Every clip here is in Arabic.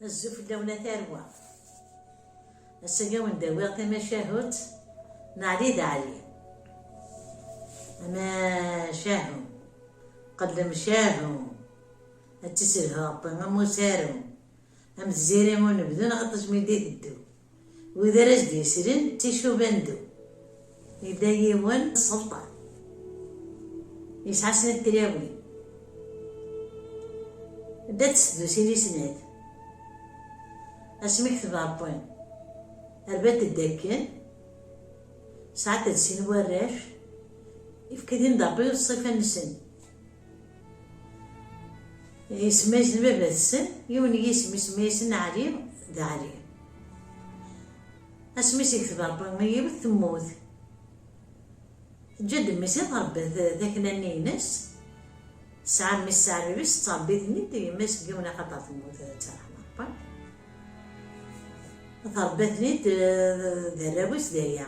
الزوف داونا تاروى السجاون داوية تماشاهوت نعلي دعلي أما شاهو قدم شاهو التسرها بغمو سارو أم تزيريمون بدون غطش ميدي الدو وإذا رجدي سرين تيشو باندو إذا يوان السلطة يسعى سنة التراوي بدات تسدو سيني سنات اسمك تبابوين ربات الداكن ساعات تسين وراش يفكدين دابي الصيفة نسن يسميش الباب السن يوني يسميسن علي دا علي اسميش يكتب ربي ما يبث تموت جد ميسي تربي ذاك النينس ساعة من الساعة بس تربيتني دي ماس قونا خطر تموت تاع ربي تربتني دراويس دايا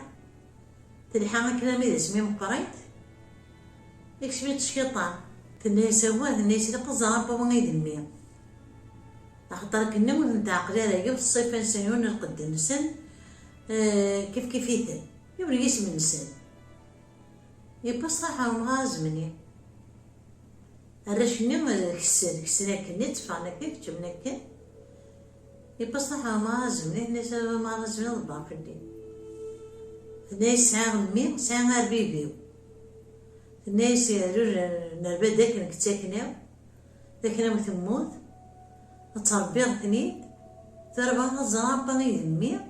تلحق كلامي ذا سمي مقريت يكشفت الشيطان تني سوا تني سلق الزراب وما يدمي خاطر كنا نتعقل على يوم الصيف نسيون القد نسن كيف كيفيتن يوم يسمي النسن يبقى صراحة مغازمني الرشني كسنا كني تفعنا كيف جبنا كن يبقى صراحة مغازمني الناس مغازمني الضعف في الدين الناس ساعة غمي ساعة ربيبيو الناس نربى داك نكتاكناو داكنا مثموت تربيتني تربى الزرابة يدمي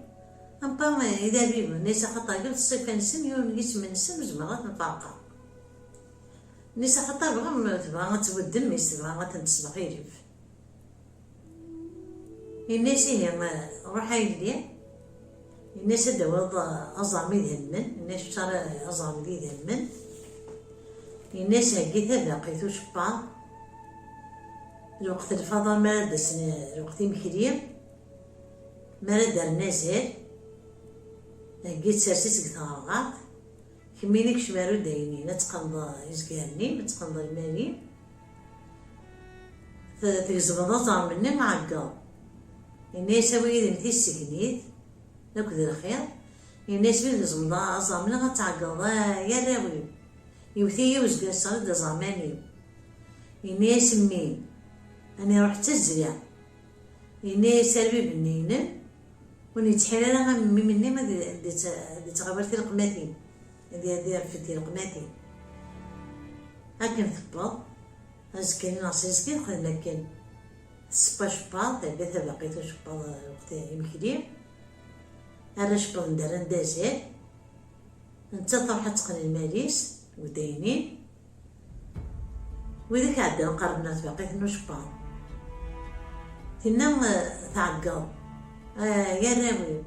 أمبا إذا بيبو الناس خطر قبل الصيف نسن يوم يسمى نسن مجموعات مفارقة الناس خطر تبغى تودن ميس تبغى تنتسبق يجيب الناس هي روحي لي الناس داوض أزعمي ذهمن الناس شرا أزعمي ذهمن الناس هكيتا باقيتو شباط الوقت الفضل ما دسنا الوقت مكريم ما دارنا زاد هكيت سارسيس كثارغات كمينك شمارو دايني نتقنض يزكارني نتقنض المالي تيزبض زعمني معقل الناس ويد مثي السكنيت ناكد الخير الناس ويد زمضا زعمني غتعقل يا راوي يوثي يوزق الصرد زعماني الناس مين أنا رحت الزريع الناس سلبي بنينن ونتحيل أنا مني ما دي تغبرتي القماتين دي رفتي القماتين هاكن ثبط هزكاني ناصي زكين خدنا كان سبا شباط بيثا بقيتو شباط وقت يمكلي هذا شباط ندار ندازال نتا طرحة تقن الماليس وداينين وإذا كعدا قربنا تبقيت نشباط تنام تعقل يا راوي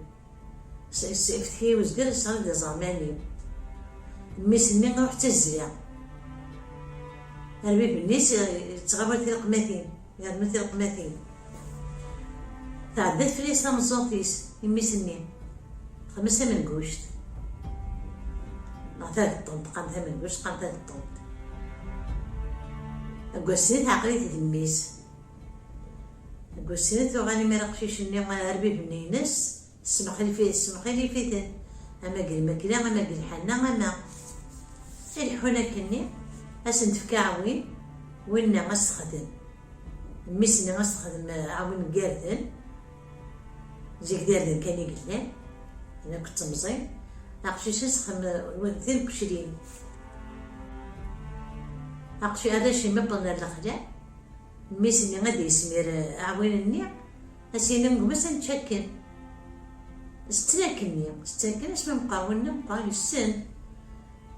فتحي وزقر صار دا زعماني ميسني نروح تزريع البيب الناس تغبرتي القماتين يا رمتي القماتين تعدات فليس مزوطيس يميسني خمسة من قوشت نعطيك الطنط قامتها من قوشت قامتها الطنط أقوسيني عقليتي تميس أقوسيني توغاني ميرقشيشني غاربي بنينس سمحلي فيتن أما قل مكلا أما قل حنا أما الحونا كني أسن تفكاوين وينا غستخدم ميسنا غستخدم عاون قاردن زيك داردن كان يقلنا أنا كنت مزين أقشيش نسخم ذين كشرين أقشي هذا شي مبلنا الأخلاق ميسني غادي يسمير عاونني أسينا نقمس نتشكل استلاكني اش ما مقاولنا مقاول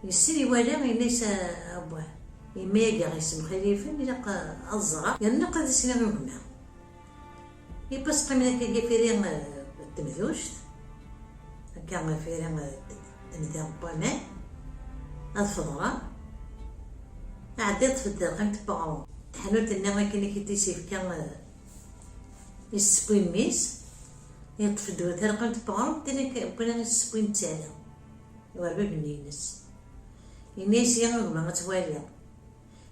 يسن يوالا ليس أبوه يميقا غيسم خليفة يلقى الزغا ينقى ذا سنة مهمة يبس قيمنا كي فيرين التمذوشت كان فيرين تمذوش بوما الفضرة عديت في الدرقين تبعو تحنوت النغا كي كيتيسيف كان يسبوين ميس يطفدو تلقى تبغى تاني كنا نسبوين تاعنا وربي بنينس الناس يغلو ما غتوالي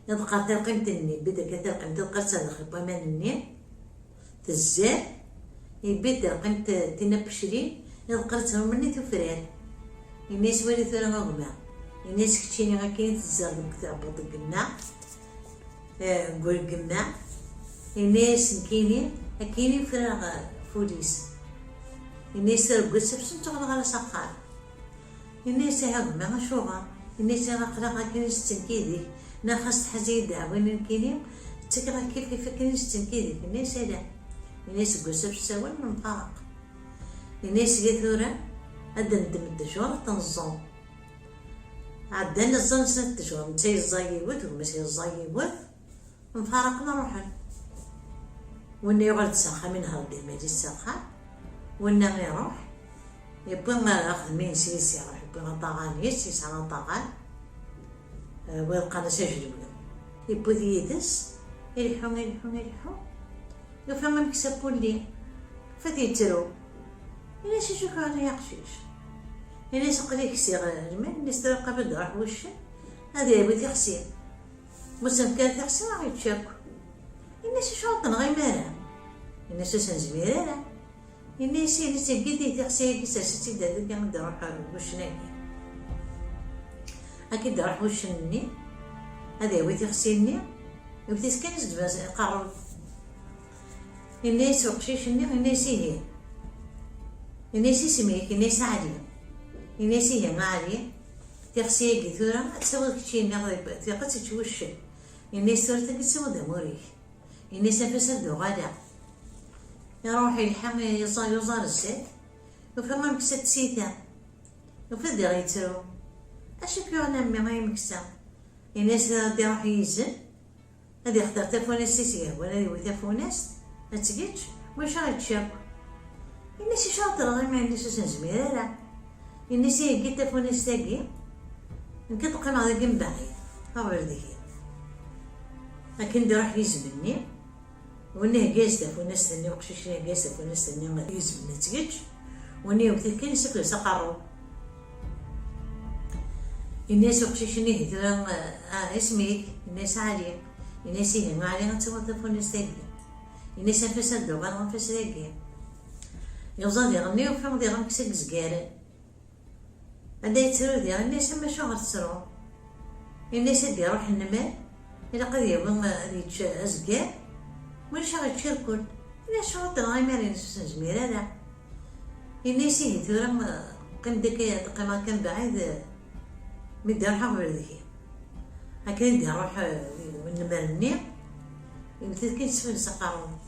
يبقى تلقى تني بدا كتلقى تلقى تلقى بومان النيل تزال يبدل قيمة تينا بشرين يذكرتهم مني تفران الناس ولي ثورة غما الناس كتشيني غاكين تزرد كتعبط القماع نقول القماع الناس نكيني أكيني فراغ فوليس الناس رقص بسن تغلق على سقار الناس هاغما غشوغا الناس غاقلا غاكين ستنكيدي ناخص حزيد وين نكيني تكرا كيف كاين ستنكيدي الناس هذا الناس قصب سوال من طارق الناس ثورة عندنا ندم الدجور تنظم عندنا الزن سنة الدجور نتاي الزاي ود وماشي الزاي ود نفارقنا روحنا وإنه يغلط ساخة من هاردي ما يجي الساخة وإنه يروح يبغى ما ياخذ مين سيس يروح يبغى طاغان يسيس على طاغان ويلقى ناس يجلبهم يبغى يدس يلحون يفهم مكسبون لي فتيترو الناس يشوفوا على يقشيش الناس قليل كسير الماء الناس تلقى بالدرح وش هذا يبغي تغسيل مسلم كان تغسيل راح يتشاكو الناس يشوطن غير مالا الناس سنزميرا الناس يقدي تغسيل كيساسي تدادك كان دروح وش ناكي أكيد دروح وش نني هذا يبغي تغسيلني يبغي تسكن زدباز قارو الناس وقشيش الناس هي الناس يسميك الناس عالية الناس هي ما عالية تغسيل كثورة تسوي كشي نغضب تقص تشوش الناس ثورة تسوي دموريك الناس نفسها دوغادا يروح يلحم يزار السيف وفما مكسات سيتا وفدا غيترو أشوف يوعنا مي ما يمكسا الناس غادي يروح يزن غادي يختار تافوناس سيسيا ولا يوي تافوناس متجيتش واش غيتشاف الناس شاطر غير ما عنديش زميرة الناس يجي تافوناس تاكي نكتلقى مع ذاك مباغي هاو رديكي لكن دا راح يزمني وانه جالس تافوناس ثاني وقشيش جالس تافوناس ثاني يزمن متجيتش وانه وقت كان يسكر سقارو الناس وقشيش يهدرا اسميك الناس عالية الناس هي ما عليها تسوى تافوناس تاكي الناس نفسها دوغا نفس تاكي يوزان يغني وفهم ديالهم كسك زكارن هدا يتسرو ديال الناس ما شو غتسرو الناس اللي يروح النمال إلا قد يبغى هادي أزكار واش غيتشاركون الناس شو غتلغي مالي ناس زميرة لا الناس هي ثورة قيم داك قيمة كان بعيد مدي روحها برديكي هكا ندي روح النمال مني يمثل كي تسفل سقارون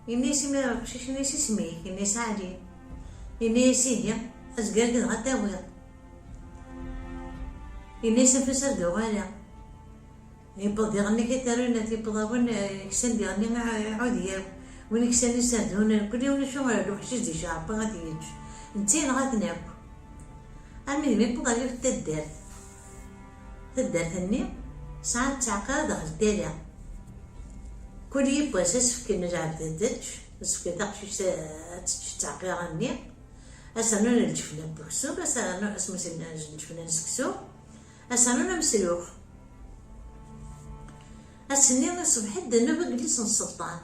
الناس ما بشيش الناس يسميك الناس عادي الناس هي أزقار قد غتاوي الناس نفسها دوغالا يبغى يغني كيتارونا تيبغاون يكسن يغني عوديا وين يكسن يساعدونا كل يوم شو غادي وحشيش دي شعب غادي يجي نتين غادي ناكل المهم يبغى غير تدار ثاني ساعات تعقاد داخل الداله كل يبغى سفك نرجع تدتش سفك تقشيش تعقير عني أسانونا الجفنة بكسوب أسانونا اسمه الجفنة نسكسو أسانونا مسلوخ أسنين الصبح دنا بجلس السلطان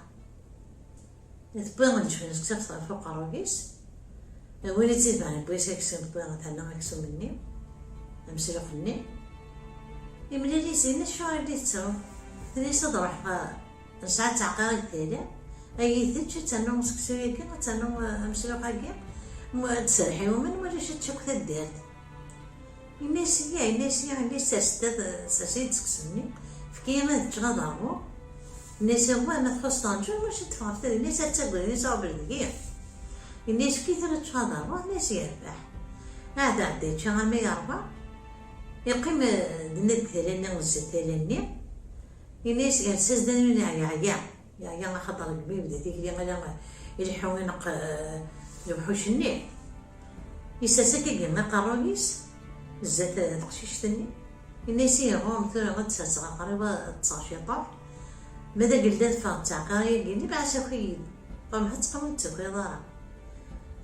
تبغى الجفنة نسكسو فوق الرئيس وين تيبان بغيت يكسب تبغى تهنا يكسب مني مسلوخ مني يملي لي زين شو غادي تصرف اللي صدروح ساعات تعقير التالي أي ثلج تنو مسكسو ياكي تنو مسلوخ هاكي تسرحي ومن ولا شي تشوك تدارت الناس الناس ساسيد تسكسني فكي ما تغضبوا الناس هو ما تخص طنجر واش تفرت الناس تاكل الناس عبرديه الناس كي تغضبوا الناس يربح هذا عديت شغل ما يربح يقيم دنك ثلاثة وستة الناس يرسز دنيا يا خطر كبير بدات يقلي غير يلحون الوحوش النيل يساسا كيما قراويس بزاف تقشيش تاني الناس يغوم ثورة غتساس قريبة 19 طاح ماذا قلدات فاق تاع قرايه قلني بعسا خيد فما حد تقوم تسوي دارا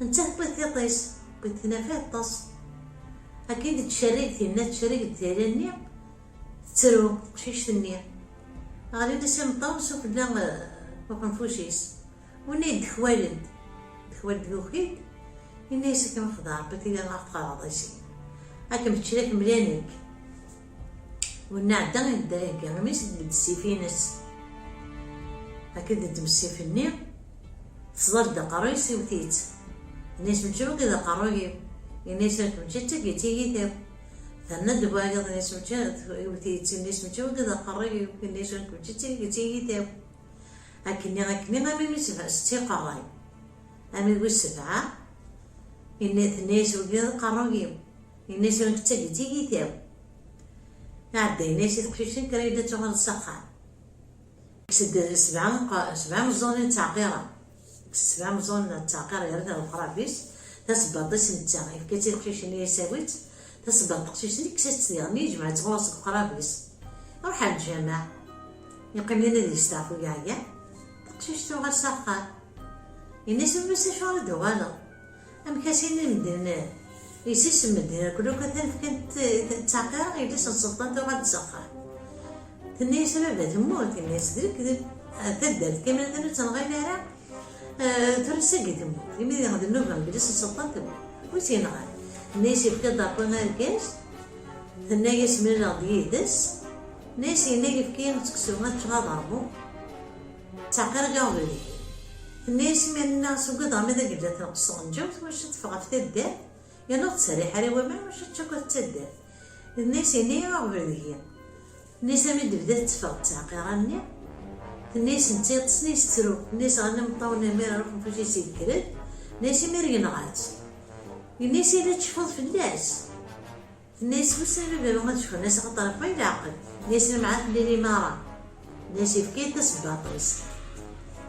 انت بغيت يطيس بغيت تنافي طاس اكيد تشارك ثينا تشارك ثيراني تسرو تقشيش تاني غادي نسي مطاوس وفلا وقنفوشيس ونيد خوالد خوال دوخيد الناس كما خضع بتيجي غاف قراضيسي هاكم تشريك مليانك والنعدة نداك غميس السيفينس هكذا تمسيفني تصدر دا قرايسي وتيت الناس متشوق كذا قرايب الناس متشتت تيجي ثاو ثنا دبايض الناس متشتت وتيت الناس متشوق كذا قرايب الناس متشتت تيجي ثاو هكني غامي مسبعة ستي قرايب أمي يقول سبعة الناس وكذا قرايب الناس متشتت تيجي ثاو عدا الناس يتقشين كرايدة تغل السخان كسد سبعة مزون تعقيرة سبعة مزون تعقيرة يرد القرابيس تسبطيس نتا كي تقشين لي ساويت تسبط تقشين لي كسات يعني جمعت غواص القرابيس روح على الجامع يقيم لنا دي ستافو يايا تقشيش تغل السخان الناس مبسا دوالو أم كاسين المدينة يسيس المدينة كلو كانت تعقيرة يدس السلطان تغل السخان الناس سبب تموت الناس ذيك تدرت كامل ذنوب تنغير لها ترسقي تموت يمدي غادي النوبة بجلس السلطان تموت ويسين غادي الناس يبقى ضربنا الكاس الناس من الأرض يدس الناس يناقف كاين تكسوها تغضربو تعقير جاوبي الناس من الناس وقدر ماذا قبل تنقصون جوت واش تفقع في الدار يا نوض سريحة وما واش تشكر تدار الناس يناقف غاوبي الناس مد بدات تفاق تعقيراني الناس نتا تصنيس ترو الناس رانا مطاونا مير نروحو فاش سيد كرد الناس مير غات الناس الا تشفط في الناس الناس بسبب ما تشوف الناس خطر في العقل الناس معاك اللي مارا الناس فكيت تسباطيس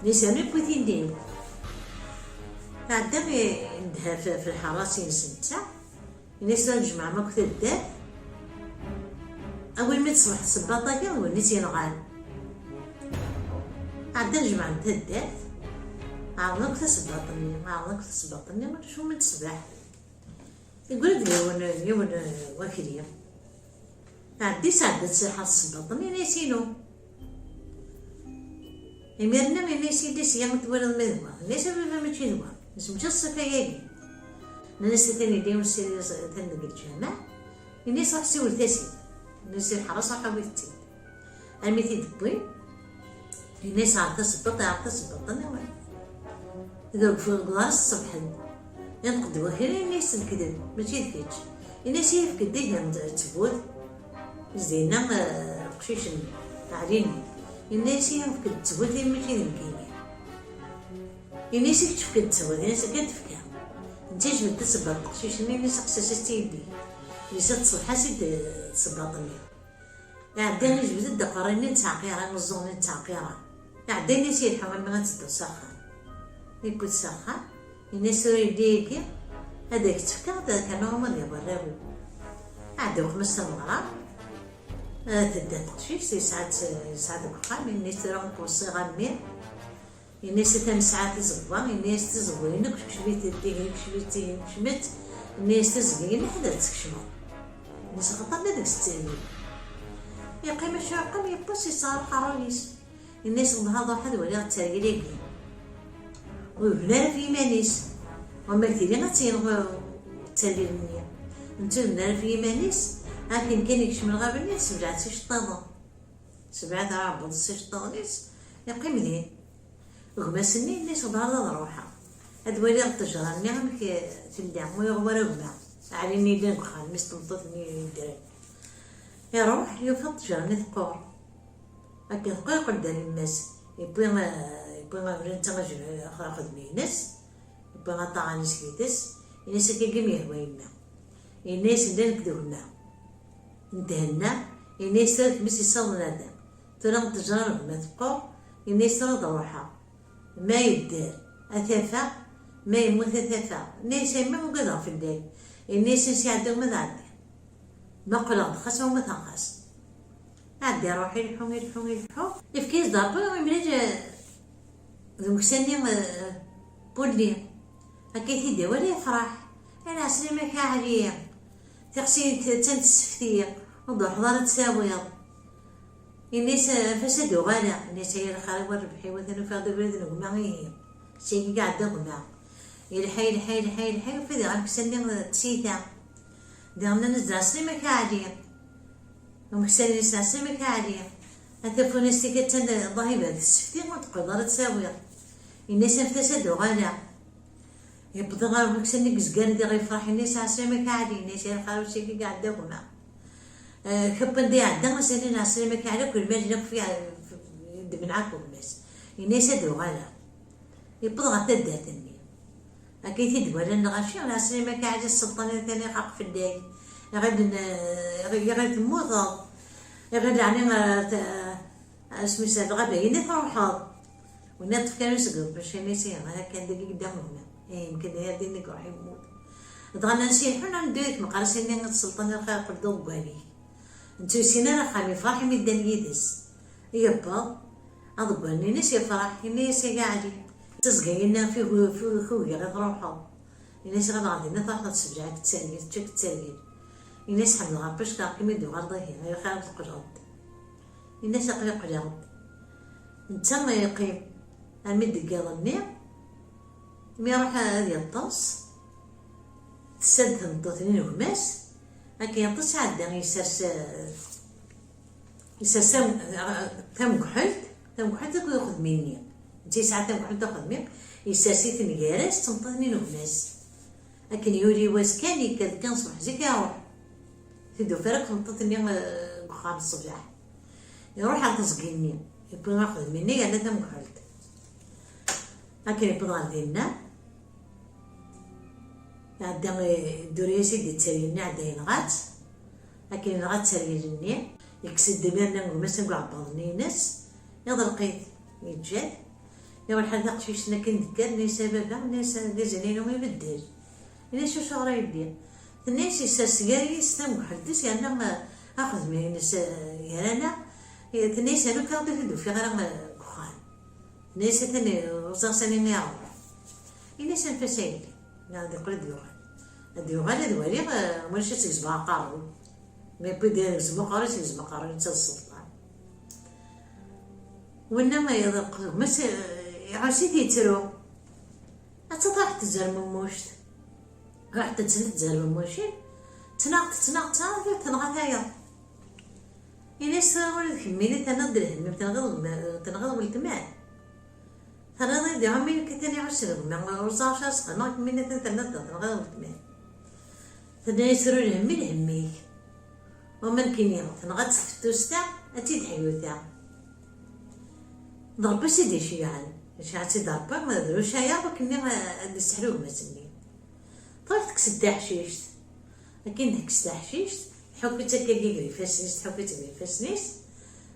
الناس انا بوتين ديم عندها عندها في الحراسين سنتا الناس نجمع ما كنت الدار أول ما تصبح السباطة كاع والناس ينغال عاد نجمع نتهدات عاونك تسباطني ما شو من تصبح يقول لي يوم وكريم عندي ساعة تصيح السباطني ناسينو يمرنا من ناسي ديس يوم تولد المذوى الناس ما ماشي ذوى الناس ماشي الصفاياكي الناس ثاني ديما سيري ثاني الجامع الناس راح تسول تاسيد الناس الحرس راح حويتي الميتي دبوي الناس عاد تسبط انا وين إذا في القدار الصبح ينقضي وخير الناس الكذب ماشي ذكيتش الناس يفكد ديما تفوت زينة قشيش عريني الناس يفكد تفوت ماشي ذكيني الناس يفكد تفوت الناس كتفكر انت جبت تسبط قشيش الناس قصاصتي يدي ليست تصبح سيد صباطني عداني جبت الدقارين تعقيرة مزونين تعقيرة عداني سيد حوال ما غتسدو ساخان يكون ساخان الناس يديكي هذاك تفكر هذا كانوا هما اللي براوي عداو 5 المغرب تدا تقشيش ساعات بقام الناس راهم كوصي غامير الناس 8 ساعات تزبا الناس تزوينك كشبيتي ديك كشبيتي كشمت الناس تزقين حدا تكشمو الناس خطر داك الستاني يقيم الشاقم يبص يصار قرايس الناس بهذا واحد ولا تايريكي وبنا في مانيس وما كثيرين غتينغ تاليني انت بنا في مانيس لكن كان يكشم الغابه الناس 7 شطاضه 7 رابط 6 شطاضيس يقيم ذي غماسني الناس بهذا روحها هاد ولي التجران نعم كي تلدع مو يغبر غما عليني دين خال مستنططني دري يروح يفض التجران ثقور هكا ثقور قدام الناس يبغي ما نتغجل اخذ مينس يبغي ما طاعني سكيتس الناس كيقيم يهوينا الناس ندير كذونا انتهنا الناس تاك مس يصل نادم ترى التجران غما ثقور الناس ترى روحها ما يدار أثافة ما يموت أثافة الناس ما مقدر في الليل الناس يساعدوا ما تعدي نقلض خاصة وما تنقص عدي روحي يلحو يفكيز ضربة ويمرج ذوك سني بولي هكا تيدا ولا يفرح أنا عسلي ما كاعليا تغسين تنتسفتية وضح ضارت تساويض الناس فسدوا غالا الناس هي الخارج والربحي وثنو فاضي بلدنا وما هي شيء قاعد غما يلحي وفي غير كسني تسيتا ديالنا نزرع سليمة كعادية ومكسرين نسرع سليمة كعادية هذا فونستي كتن ضهيبة السفتي ما تقدر تساوي الناس نفتسد وغالا يبدو غير مكسرني كزقان دي غيفرح الناس على سليمة كعادية الناس يلقاو شي كي قاعد داكما كبن دي عدا مسالين على سليمة كعادية كل ما جنب فيها من عاكم الناس الناس هادو غالا يبدو غتداتني أكيد تدوى لنا غاشي على سليمة كعادية السلطان الثاني حق في الداي يغاد الموضة يغاد يعني اسمي ساد غابة يني تروحض ونطف كانوا يسقط باش ينسيها هذا كان دقيق قدامهم يمكن هذه اللي راح يموت دغنا نسي حنا ندويت مقارسين السلطان الخير قدو بالي انتو سينا خامي فرح ميدان يدس يبا اضبالني نسي فرح نسي قاعدي تسقينا في خويا غير روحو الناس غير غادي نطلع تسبجع تسالي تشك تسالي الناس حمل غابش كاع كيما يدو غير ضهي غير خايف القجرد الناس يقري قجرد نتا ما يقيم المد قالني مي يروح هذه الطاس تسد نطوثنين وهماس هكا ينطس عدا يسرس ثم كحلت تاكو ياخذ مني انتي ساعات ثم كحلت تاخذ مني يسرسيت نكارس تنطوثنين وهماس لكن يولي واس كان كان صبح زي كيروح تدو فرق تنطوثني بخام الصباح يروح على تسقيني يبغي ياخذ مني انا ثم كحلت لكن يبغى غادينا عدا دوريسي دي تساليني عدا ينغات لكن ينغات تساليني يكسد دميرنا ومسا نقول عباضني ناس يضل لقيت يتجاد يا الحال تقشيشنا كندكر ناس بابا ناس ديزانين وما يبدل ناس شو غرا يدير الناس يساسياري يستم محدث يعني ما اخذ من الناس يرانا الناس هادو كانوا يفدوا في غير كخان الناس ثاني وصار سنين يعرف الناس نفسايلي هذا يقول الديوغان هذا ولي ماشي تيزبع قارو ما يبدا يزبع قارو تيزبع قارو انت السلطان وانما يضرق مس عرسي تيترو اتطاح تزرم موشت راح تزرم موشين تناقت تنغثايا الناس ولد كميني تنضرهم تنغض الكمال تنغض دي عمي كتاني عشر ما ورصاش أصلا كميني تنغض الكمال تنيسرو الهمي ومن كيني تنغض فتوستا أتي تحيوتا ضربة سيدي شيعان شاعتي ضربة ما دروش هيا وكني نستحلوه ما سنين طلعت كسد حشيشت لكن داك حشيشت حكيت هكا كيقري فاسنيس حكيت كيقري فاسنيس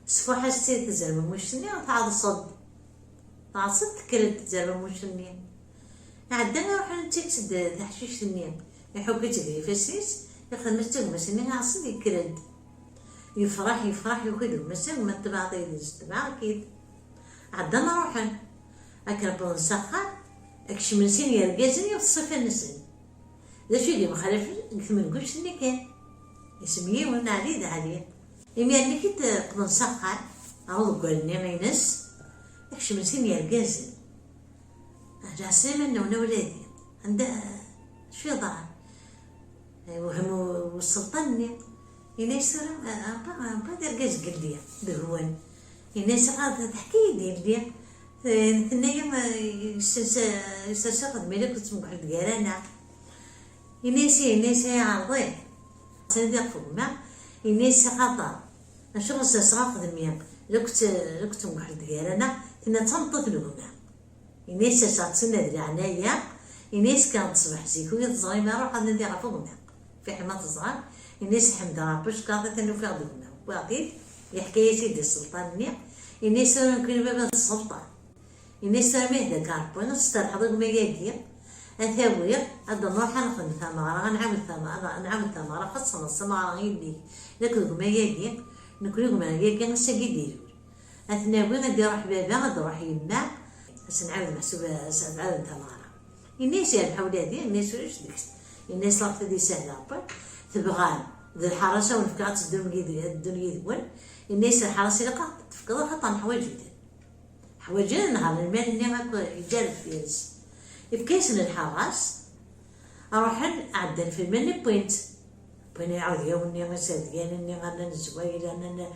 صفوحة ستي تزرم موشني تعاد صد تعاد صد كرد تزرم موشني عندنا نروح نتكسد تحشيش النيم حكيت كيقري فاسنيس ياخذ مسجد مسني عصد يكرد يفرح ياخذ مسجد ما تبع يدز تبع اكيد عندنا نروح اكرب نسخر اكش من سين يرقزني وتصفى النسن ذا شو اللي مخالف من قلش اللي كان اسمي وانا عليه عليه يمي اللي كنت قد نسخر عوض قولني مينس اكش من سين يرقزن جاسي منه وانا ولادي عنده شو ضاع وهم والسلطان يناس بعد يرقز قلبي بهون يناس قاعدة تحكي لي ثنيا يستشقد ملك كنت مقعد قرانا يناس عرضي سندق فما يناس قاطع شغل استشقد ميا لو كنت مقعد قرانا ثنا تنطط لهما يناس شاتسنا دري عنايا يناس كانت تصبح زيكوية صغيرة ما روح ندير فوقنا في حماة صغار الناس حمد ربش قاعدة تنو في عضونا واعطيت يحكي سيدي السلطان نيا الناس كل باب السلطان الناس مهدا كاربو نسترحض المجاكير أثاوية هذا نروح ناخذ ثمرة نعمل ثمرة خاصة الثمرة غيدي لكن المجاكير نكون المجاكير نسجديرو أثناوي غادي يروح بابا غادي يروح يما باش نعاود محسوبة نعاود ثمرة الناس الحولادي الناس واش ديك الناس لاقت دي سهلة تبغى ذي الحراسة ونفكات الدنيا دول الناس الحراسة اللي قاعدة تفكر حتى حوايج جدا نهار المال اللي هاكا يجرب فيس بكيسن الحراس أروح أعدل في المني بوينت بين يعود يومني مسدقين إني أنا نزويل أنا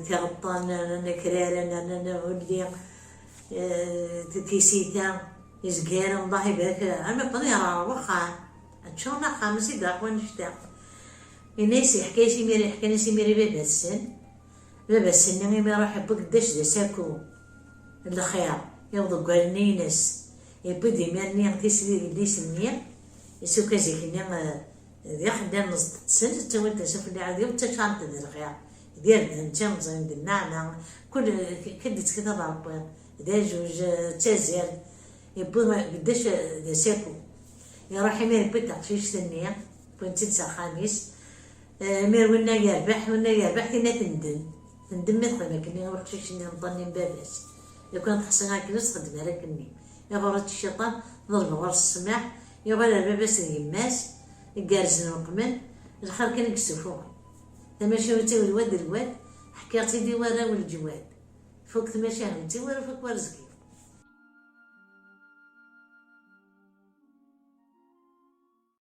تغطان أنا كرير أنا ولدي تيسيتا يزقير الله يبارك أنا بني أروحها أتشونا خامسي داق ونشتاق الناس يحكي ميري يحكي نسي ميري بابا السن مي راح يبقى قداش دا ساكو الخيار يوضو قالني ناس يبدي مالني غتيسلي اللي سنيا يسو كازيك نيا ذي خدام نص سنة تولد نشوف اللي عاد يوم تشانت ذي الخيار ديال نجم زين النعناع كل كدت كذا ربي دا جوج تازير يبقى قداش دا ساكو يروح يمير بيتا فيش سنيا بنت تسع خامس مير ونا يربح كنا تندم مثلا كني نروح شنو نطني باباس لو كانت حسن هاك نخدمها لكني يا غرات الشيطان ضرب غرس السماح يا غير باباس يماس الجارز نقمن الخير كان يكسفوه تماشي وتي الواد حكايتي دي ورا والجواد فوق تماشي انت ورا فوق ورزقي